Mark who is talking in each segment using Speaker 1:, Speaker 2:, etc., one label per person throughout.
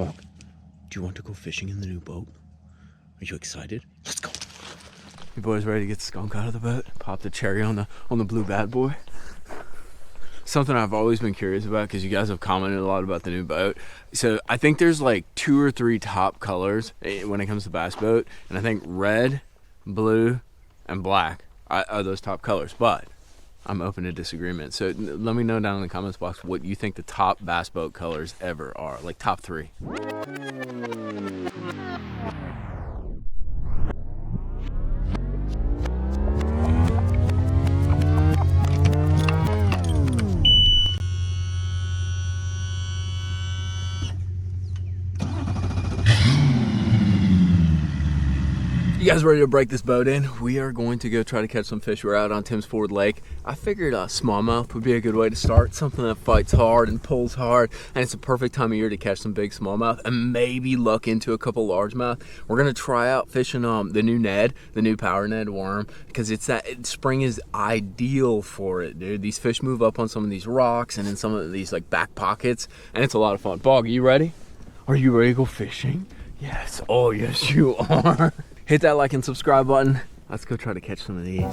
Speaker 1: Bog, do you want to go fishing in the new boat? Are you excited? Let's go. You boys ready to get the skunk out of the boat? Pop the cherry on the blue bad boy. Something I've always been curious about, because you guys have commented a lot about the new boat. So I think there's like 2 or 3 top colors when it comes to bass boat, and I think red, blue, and black are those top colors. But I'm open to disagreement. So let me know down in the comments box what you think the top bass boat colors ever are, like top 3. You guys ready to break this boat in? We are going to go try to catch some fish. We're out on Tim's Ford Lake. I figured smallmouth would be a good way to start. Something that fights hard and pulls hard, and it's a perfect time of year to catch some big smallmouth and maybe luck into a couple largemouth. We're gonna try out fishing the new Ned, the new Power Ned worm, because spring is ideal for it, dude. These fish move up on some of these rocks and in some of these like back pockets, and it's a lot of fun. Bog, are you ready? Are you ready to go fishing? Yes. Oh yes, you are. Hit that like and subscribe button. Let's go try to catch some of these.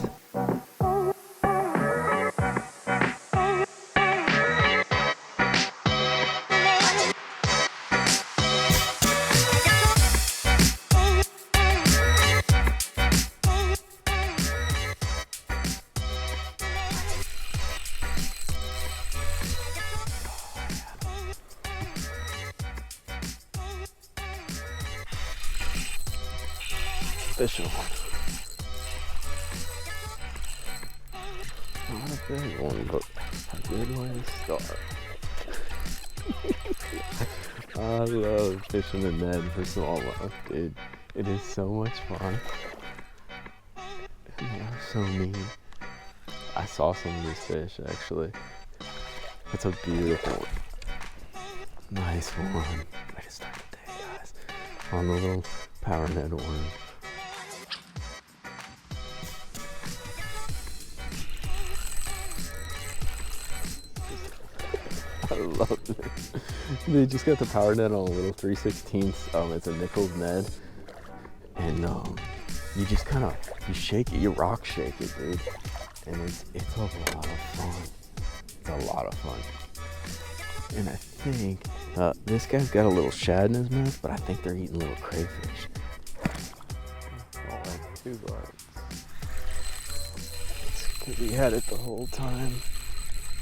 Speaker 1: Fish on. Not a big one, but a good way to start. I love fishing the Ned for smallmouth, dude. It is so much fun. And they are so mean. I saw some of these fish actually. It's a beautiful one. Nice one. Way to start the day, guys. On the little Power Ned worm. I love it. They just got the Power Net on a little 3/16. It's a Nichols Ned, and you just you shake it, you rock shake it, dude, and it's a lot of fun. It's a lot of fun. And I think this guy's got a little shad in his mouth, but I think they're eating little crayfish. Oh, that's 2 bites. It's because he had it the whole time.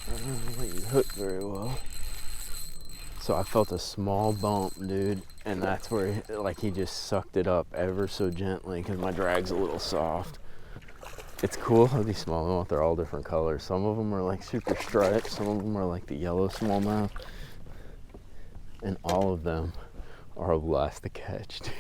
Speaker 1: I don't think he hooked very well. So I felt a small bump, dude, and that's where he just sucked it up ever so gently because my drag's a little soft. It's cool how these smallmouth are all different colors. Some of them are like super striped, some of them are like the yellow smallmouth, and all of them are a blast to catch, dude.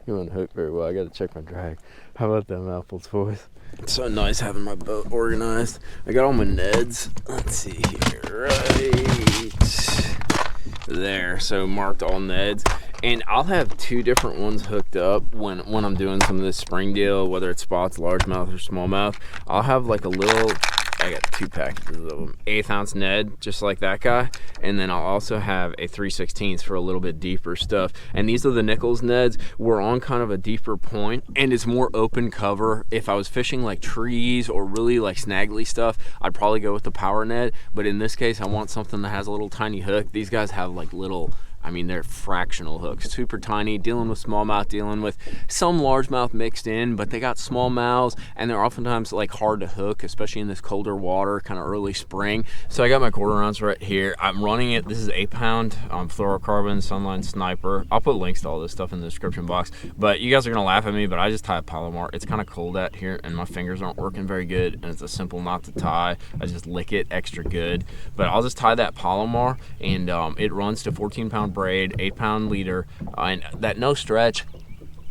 Speaker 1: You won't hook very well. I gotta check my drag. How about them apples, boys? It's so nice having my boat organized. I got all my Neds. Let's see here, right there. So marked all Neds. And I'll have 2 different ones hooked up when I'm doing some of this spring deal, whether it's spots, largemouth, or smallmouth. I'll have like a little, I got 2 packages of them, 1/8 ounce Ned, just like that guy. And then I'll also have a 3/16 for a little bit deeper stuff. And these are the Nichols Neds. We're on kind of a deeper point, and it's more open cover. If I was fishing like trees or really like snaggly stuff, I'd probably go with the Power Ned. But in this case, I want something that has a little tiny hook. These guys have like little, they're fractional hooks, super tiny, dealing with smallmouth, dealing with some largemouth mixed in, but they got small mouths, and they're oftentimes like hard to hook, especially in this colder water, kind of early spring. So I got my 1/4 ounce right here. I'm running it. This is 8 pound fluorocarbon Sunline Sniper. I'll put links to all this stuff in the description box, but you guys are gonna laugh at me, but I just tie a Palomar. It's kind of cold out here, and my fingers aren't working very good, and it's a simple knot to tie. I just lick it extra good, but I'll just tie that Palomar, and it runs to 14 pound braid, 8 pound leader, and that no stretch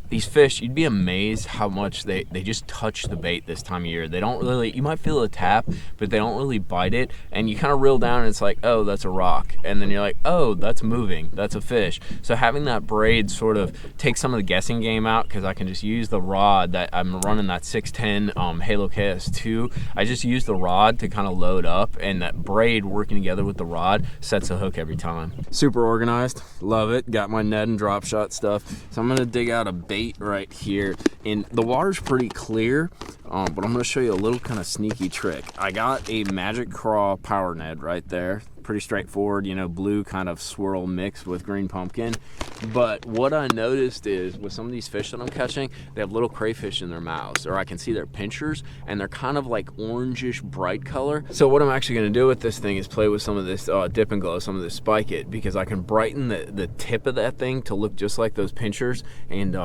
Speaker 1: these fish, you'd be amazed how much they just touch the bait this time of year. They don't really, you might feel a tap, but they don't really bite it. And you kind of reel down and it's like, oh, that's a rock. And then you're like, oh, that's moving. That's a fish. So having that braid sort of takes some of the guessing game out, because I can just use the rod that I'm running, that 610 Halo KS2. I just use the rod to kind of load up, and that braid working together with the rod sets the hook every time. Super organized. Love it. Got my net and drop shot stuff. So I'm going to dig out a bait right here, and the water's pretty clear, but I'm going to show you a little kind of sneaky trick. I got a Magic Craw power Ned right there. Pretty straightforward, you know, blue kind of swirl mixed with green pumpkin. But what I noticed is with some of these fish that I'm catching, they have little crayfish in their mouths, or I can see their pinchers, and they're kind of like orangish bright color. So what I'm actually going to do with this thing is play with some of this dip and glow, some of this Spike It, because I can brighten the tip of that thing to look just like those pinchers, and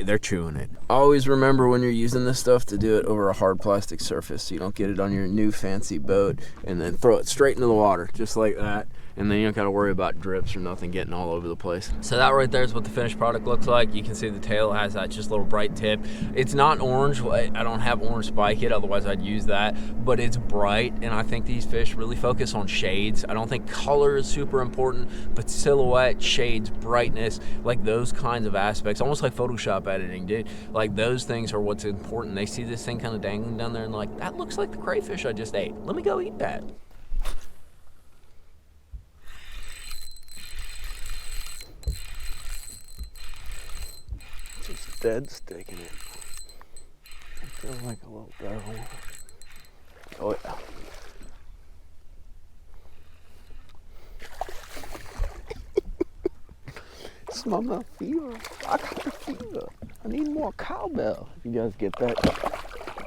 Speaker 1: they're chewing it. Always remember when you're using this stuff to do it over a hard plastic surface so you don't get it on your new fancy boat, and then throw it straight into the water just like that, and then you don't got to worry about drips or nothing getting all over the place. So that right there is what the finished product looks like. You can see the tail has that just little bright tip. It's not orange. I don't have orange Spike It, otherwise I'd use that, but it's bright, and I think these fish really focus on shades. I don't think color is super important, but silhouette, shades, brightness, like those kinds of aspects, almost like Photoshop editing, dude. Like those things are what's important. They see this thing kind of dangling down there and like, that looks like the crayfish I just ate. Let me go eat that. Just dead sticking it. I feel like a little devil. Oh yeah. Smallmouth fever. I got the fever. I need more cowbell. You guys get that?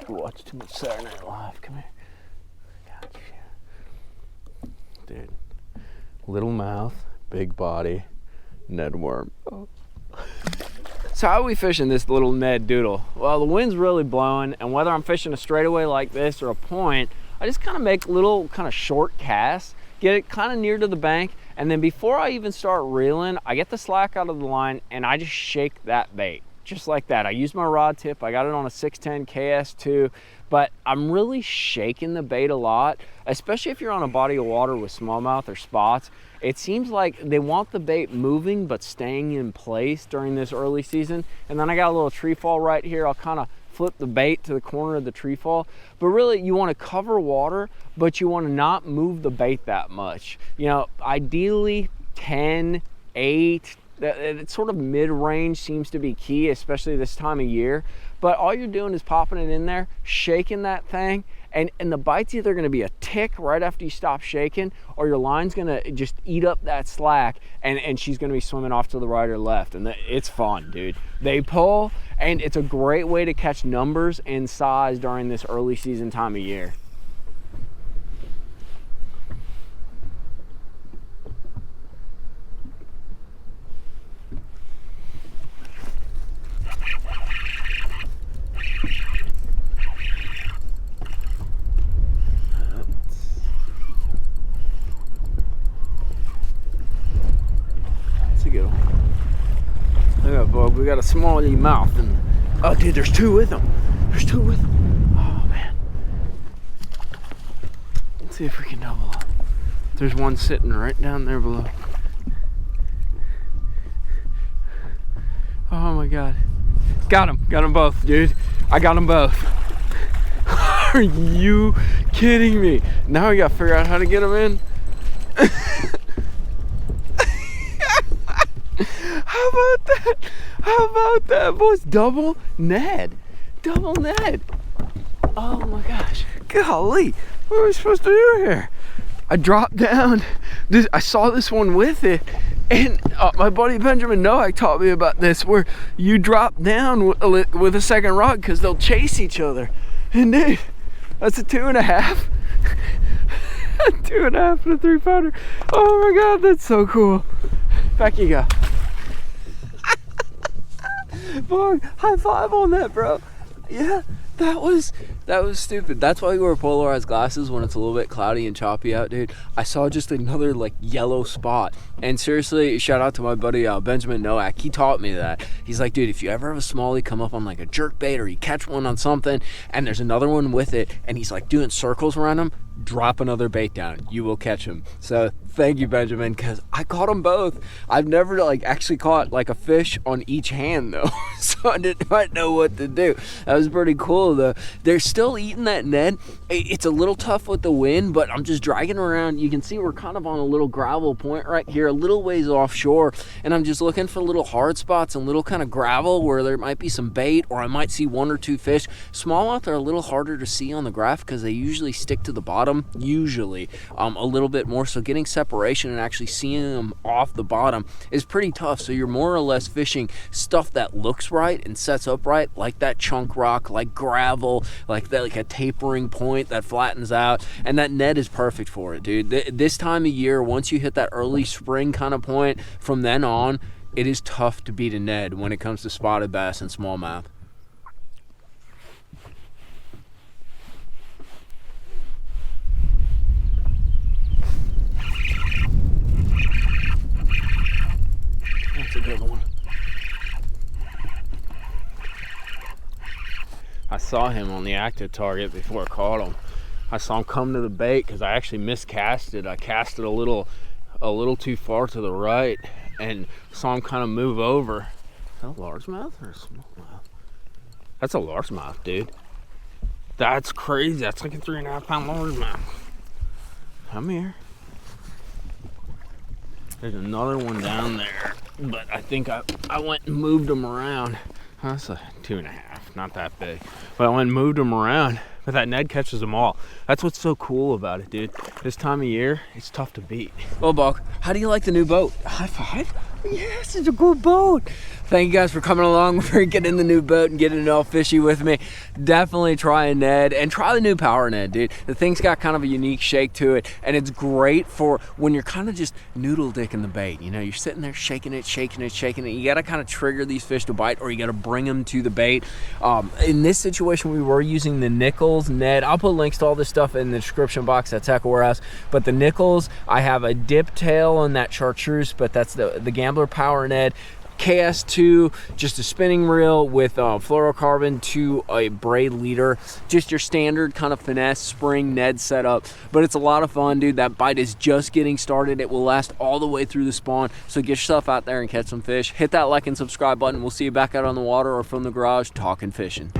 Speaker 1: You watch too much Saturday Night Live. Come here. Gotcha. Dude. Little mouth, big body, Ned worm. Oh. So how are we fishing this little Ned doodle? Well, the wind's really blowing, and whether I'm fishing a straightaway like this or a point, I just kind of make little kind of short casts, get it kind of near to the bank, and then before I even start reeling, I get the slack out of the line and I just shake that bait. Just like that. I use my rod tip. I got it on a 610 KS2, but I'm really shaking the bait a lot, especially if you're on a body of water with smallmouth or spots. It seems like they want the bait moving but staying in place during this early season. And then I got a little tree fall right here. I'll kind of flip the bait to the corner of the tree fall. But really, you want to cover water, but you want to not move the bait that much. You know, ideally 10, 8, it's sort of mid-range seems to be key, especially this time of year. But all you're doing is popping it in there, shaking that thing, and the bite's either going to be a tick right after you stop shaking, or your line's going to just eat up that slack, and she's going to be swimming off to the right or left. And it's fun, dude. They pull, and it's a great way to catch numbers and size during this early season time of year. We got a smallmouth, and oh dude, there's two with them. There's two with them. Oh man. Let's see if we can double up. There's one sitting right down there below. Oh my god. Got them both, dude. I got them both. Are you kidding me? Now we gotta figure out how to get them in. How about that? How about that, boys? Double Ned. Double Ned. Oh my gosh. Golly. What are we supposed to do here? I dropped down. I saw this one with it. And my buddy Benjamin Noack taught me about this, where you drop down with a second rod because they'll chase each other. And dude, that's a 2.5. A 2.5 and a 3-pounder. Oh my god, that's so cool. Back you go. Boy, high five on that, bro. Yeah, That was stupid. That's why we wear polarized glasses when it's a little bit cloudy and choppy out, dude. I saw just another like yellow spot, and seriously, shout out to my buddy Benjamin Nowak. He taught me that. He's like, dude, if you ever have a smallie come up on like a jerk bait, or you catch one on something and there's another one with it, and he's like doing circles around him, drop another bait down. You will catch him. So thank you, Benjamin, because I caught them both. I've never like actually caught like a fish on each hand though, so I didn't quite know what to do. That was pretty cool though. They're still eating that Ned. It's a little tough with the wind, but I'm just dragging around. You can see we're kind of on a little gravel point right here, a little ways offshore, and I'm just looking for little hard spots and little kind of gravel where there might be some bait, or I might see one or two fish. Smallmouth are a little harder to see on the graph because they usually stick to the bottom, usually a little bit more, so getting separation and actually seeing them off the bottom is pretty tough. So you're more or less fishing stuff that looks right and sets up right, like that chunk rock, like gravel, like that, like a tapering point that flattens out, and that Ned is perfect for it, dude. This time of year, once you hit that early spring kind of point, from then on it is tough to beat a Ned when it comes to spotted bass and smallmouth. That's a good one. I saw him on the active target before I caught him. I saw him come to the bait because I actually miscasted. I cast it a little too far to the right and saw him kind of move over. Is that a largemouth or a smallmouth? That's a largemouth, dude. That's crazy. That's like a 3.5 pound largemouth. Come here. There's another one down there, but I think I went and moved them around. That's a 2.5, not that big. But I went and moved them around, but that Ned catches them all. That's what's so cool about it, dude. This time of year, it's tough to beat. Well, Buck, how do you like the new boat? High five? Yes, it's a good boat. Thank you guys for coming along for getting in the new boat and getting it all fishy with me. Definitely try a Ned and try the new Power Ned, dude. The thing's got kind of a unique shake to it, and it's great for when you're kind of just noodle dicking the bait. You know, you're sitting there shaking it. You got to kind of trigger these fish to bite, or you got to bring them to the bait. In this situation, we were using the Nichols Ned. I'll put links to all this stuff in the description box at Tackle Warehouse. But the Nichols, I have a dip tail on that chartreuse, but that's the Gambler Power Ned. KS2, just a spinning reel with fluorocarbon to a braid leader. Just your standard kind of finesse spring Ned setup, but it's a lot of fun, dude. That bite is just getting started. It will last all the way through the spawn, so get yourself out there and catch some fish. Hit that like and subscribe button. We'll see you back out on the water or from the garage talking fishing.